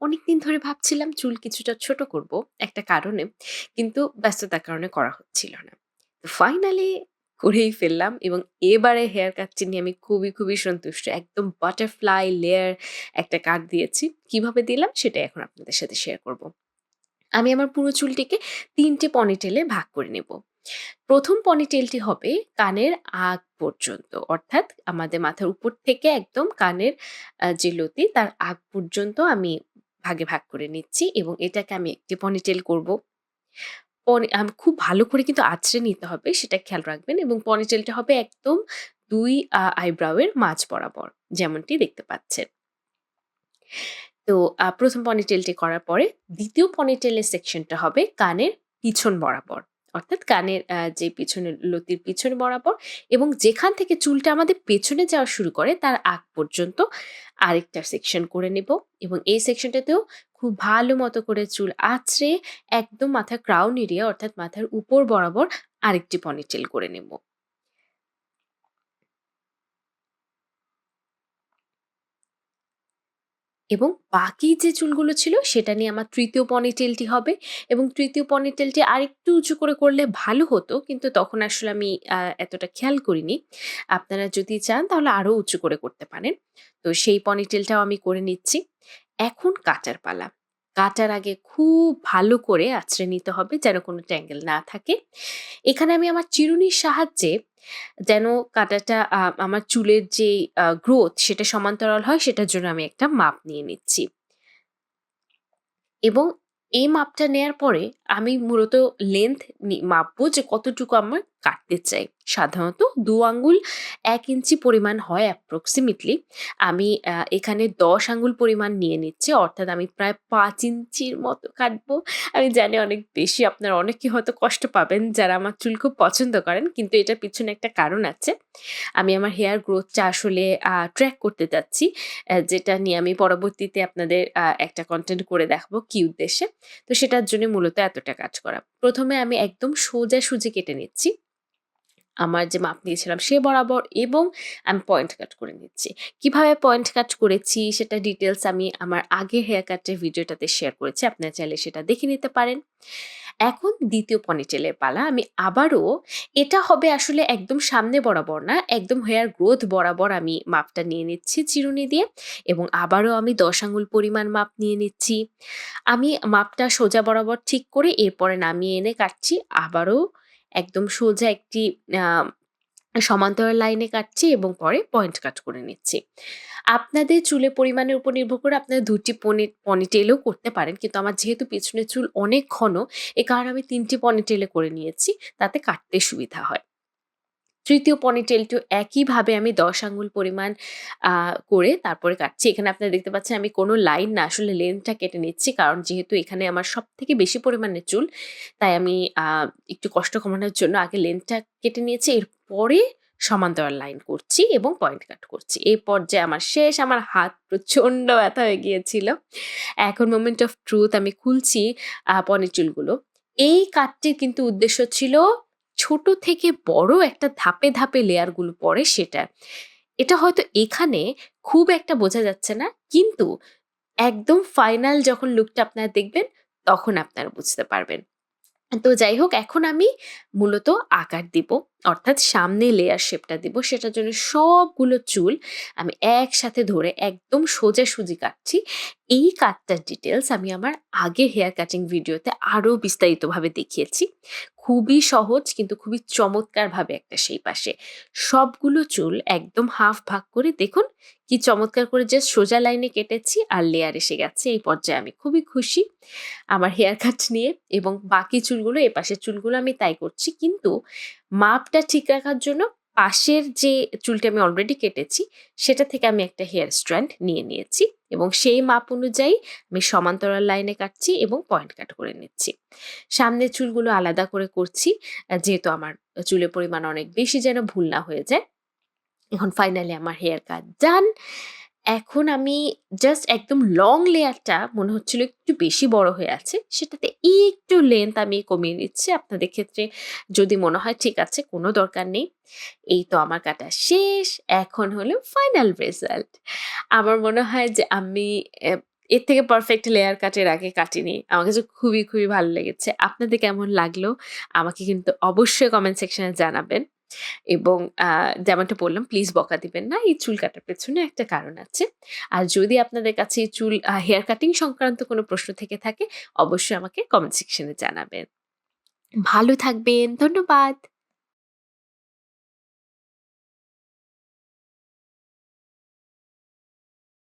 অনেকদিন ধরে ভাবছিলাম চুল কিছুটা ছোট করব একটা কারণে, কিন্তু ব্যস্ততার কারণে করা হচ্ছিল না। তো ফাইনালি করেই ফেললাম এবং এবারে হেয়ার কাটটি নিয়ে আমি খুবই সন্তুষ্ট। একদম বাটারফ্লাই লেয়ার একটা কাট দিয়েছি। কিভাবে দিলাম সেটাই এখন আপনাদের সাথে শেয়ার করব। আমি আমার পুরো চুলটিকে ৩ টে পনিটেলে ভাগ করে নেব। ১ম পনিটেলটি হবে কানের আগ পর্যন্ত। অর্থাৎ আমাদের মাথার উপর থেকে একদম কানের যে লতি তার আগ পর্যন্ত আমি ভাগে ভাগ করে নিচ্ছি এবং এটাকে আমি একটি পনিটেল করব। খুব ভালো করে কিন্তু আঁচড়ে নিতে হবে সেটা খেয়াল রাখবেন এবং পনিটেলটা হবে একদম ২ আইব্রো এর মাঝ বরাবর যেমনটি দেখতে পাচ্ছেন। তো ১ম পনিটেলটি করার পরে ২য় পনিটেলের সেকশনটা হবে কানের পিছন বরাবর। অর্থাৎ কানের যে পিছনের লতির পিছন বরাবর এবং যেখান থেকে চুলটা আমাদের পেছনে যাওয়া শুরু করে তার আগ পর্যন্ত আরেকটা সেকশন করে নেব এবং এই সেকশনটাতেও খুব ভালো মতো করে চুল আঁচড়ে একদম মাথার ক্রাউন এরিয়া অর্থাৎ মাথার উপর বরাবর আরেকটি পনিটেল করে নেব। এবং বাকি যে চুলগুলো ছিল সেটা নিয়ে আমার ৩য় পনিটেলটি হবে এবং ৩য় পনিটেলটি আরেকটু উঁচু করে করলে ভালো হতো। কিন্তু তখন আসলে আমি এতটা খেয়াল করিনি। আপনারা যদি চান তাহলে আরো উঁচু করে করতে পারেন। তো সেই পনিটেলটাও আমি করে নিচ্ছি। এখন কাটার পালা। কাটার আগে খুব ভালো করে আঁচড়ে নিতে হবে যেন কোনো ট্যাঙ্গেল না থাকে। এখানে আমি আমার চিরুনির সাহায্যে যেন কাঁটাটা আমার চুলের যে গ্রোথ সেটা সমান্তরাল হয় সেটার জন্য আমি একটা মাপ নিয়ে নিচ্ছি। এবং এই মাপটা নেয়ার পরে আমি মূলত লেন্থ মাপবো যে কতটুকু আমার কাটতে চাই। সাধারণত ২ আঙ্গুল ১ ইঞ্চি পরিমাণ হয় অ্যাপ্রক্সিমেটলি। আমি এখানে ১০ আঙ্গুল পরিমাণ নিয়ে নিচ্ছি। অর্থাৎ আমি প্রায় ৫ ইঞ্চির মতো কাটবো। আমি জানি অনেক বেশি আপনারা অনেকেই হয়তো কষ্ট পাবেন যারা আমার চুল খুব পছন্দ করেন। কিন্তু এটার পিছনে একটা কারণ আছে। আমি আমার হেয়ার গ্রোথটা আসলে ট্র্যাক করতে চাচ্ছি। যেটা নিয়ে আমি পরবর্তীতে আপনাদের একটা কনটেন্ট করে দেখাবো কি উদ্দেশ্যে। তো সেটার জন্য মূলত এতটা কাজ করা। ১ম এ আমি একদম সোজাসুজি কেটে নিচ্ছি। আমার যে মাপ নিয়েছিলাম সে বরাবর এবং আমি পয়েন্ট কাট করে নিচ্ছি। কিভাবে পয়েন্ট কাট করেছি সেটা ডিটেইলস আমি আমার আগের হেয়ার কাটের ভিডিওটাতে শেয়ার করেছি। আপনারা চাইলে সেটা দেখে নিতে পারেন। এখন ২য় পনিটেলের পালা। আমি আবারও এটা হবে আসলে একদম সামনে বরাবর না, একদম হেয়ার গ্রোথ বরাবর আমি মাপটা নিয়ে নিচ্ছি চিরুনি দিয়ে এবং আবারও আমি ১০ আঙ্গুল পরিমাণ মাপ নিয়ে নিচ্ছি। আমি মাপটা সোজা বরাবর ঠিক করে এরপরে নামিয়ে এনে কাটছি। আবারও একদম সোজা একটি আ সমান্তরাল লাইনে কাটছি এবং পরে পয়েন্ট কাট করে নিচ্ছি। আপনাদের চুলের পরিমাণের উপর নির্ভর করে আপনারা ২ টি পনিটেইলও করতে পারেন। কিন্তু আমার যেহেতু পেছনের চুল অনেক ঘন, এ কারণে আমি ৩ টি পনিটেইলে করে নিয়েছি। তাতে কাটতে সুবিধা হয়। ৩য় পনিটেলটিও একইভাবে আমি ১০ আঙ্গুল পরিমাণ আ করে তারপরে কাটছি। এখানে আপনারা দেখতে পাচ্ছেন আমি কোনো লাইন না আসলে লেন্থটা কেটে নিচ্ছি। কারণ যেহেতু এখানে আমার সবথেকে বেশি পরিমাণে চুল, তাই আমি একটু কষ্ট কমানোর জন্য আগে লেন্থটা কেটে নিয়েছি। এরপরে সমান্তরাল লাইন করছি এবং পয়েন্ট কাট করছি। এই পর্যায়ে আমার শেষ। আমার হাত প্রচন্ড ব্যথা হয়ে গিয়েছিল। এখন মোমেন্ট অফ ট্রুথ আমি খুলছি পনিচুলগুলো। এই কাটটির কিন্তু উদ্দেশ্য ছিল ছোট থেকে বড় একটা ধাপে লেয়ারগুলো পড়ে সেটা। এটা হয়তো এখানে খুব একটা বোঝা যাচ্ছে না। কিন্তু একদম ফাইনাল যখন লুকটা আপনারা দেখবেন তখন আপনারা বুঝতে পারবেন। তো যাই হোক এখন আমি মূলত আকার দিব। অর্থাৎ সামনে লেয়ার শেপটা দিব। সেটার জন্য সবগুলো চুল আমি একসাথে ধরে একদম সোজাসুজি কাটছি। এই কাটটার ডিটেইলস আমি আমার আগের হেয়ার কাটিং ভিডিওতে আরো বিস্তারিতভাবে দেখিয়েছি। খুবই সহজ কিন্তু খুবই চমৎকারভাবে একটা শেপ আসে। সবগুলো চুল একদম হাফ ভাগ করে দেখুন কি চমৎকার করে জাস্ট সোজা লাইনে কেটেছি আর লেয়ার এসে গেছে। এই পর্যায়ে আমি খুবই খুশি। আমার হেয়ার কাট নিয়ে এবং বাকি চুলগুলো এপাশের চুলগুলো আমি তাই করছি। কিন্তু মাপটা ঠিক রাখার জন্য পাশের যে চুলটা আমি অলরেডি কেটেছি সেটা থেকে আমি একটা হেয়ার স্ট্র্যান্ড নিয়ে নিয়েছি এবং সেই মাপ অনুযায়ী আমি সমান্তরাল লাইনে কাটছি এবং পয়েন্ট কাট করে নিচ্ছি। সামনের চুলগুলো আলাদা করে করছি যেহেতু আমার চুলের পরিমাণ অনেক বেশি যেন ভুল না হয়ে যায়। এখন ফাইনালি আমার হেয়ার কাট ডান। এখন আমি জাস্ট একদম লং লেয়ারটা মনে হচ্ছিল একটু বেশি বড় হয়ে আছে। সেটাতে একটু লেন্থ আমি কমিয়ে নিচ্ছি। আপনাদের ক্ষেত্রে যদি মনে হয় ঠিক আছে কোনো দরকার নেই। এই তো আমার কাটা শেষ। এখন হলো ফাইনাল রেজাল্ট। আমার মনে হয় যে আমি এর থেকে পারফেক্ট লেয়ার কাটের আগে কাটিনি। আমার কাছে খুবই, খুবই ভালো লেগেছে। আপনাদের কেমন লাগলো? আমাকে কিন্তু অবশ্যই কমেন্ট সেকশনে জানাবেন। এবং যেমনটা বললাম প্লিজ বকা দিবেন না। এই চুল কাটার পেছনে একটা কারণ আছে। আর যদি আপনাদের কাছে এই চুল হেয়ার কাটিং সংক্রান্ত কোনো প্রশ্ন থেকে থাকে অবশ্যই আমাকে কমেন্ট সেকশনে জানাবেন। ভালো থাকবেন। ধন্যবাদ।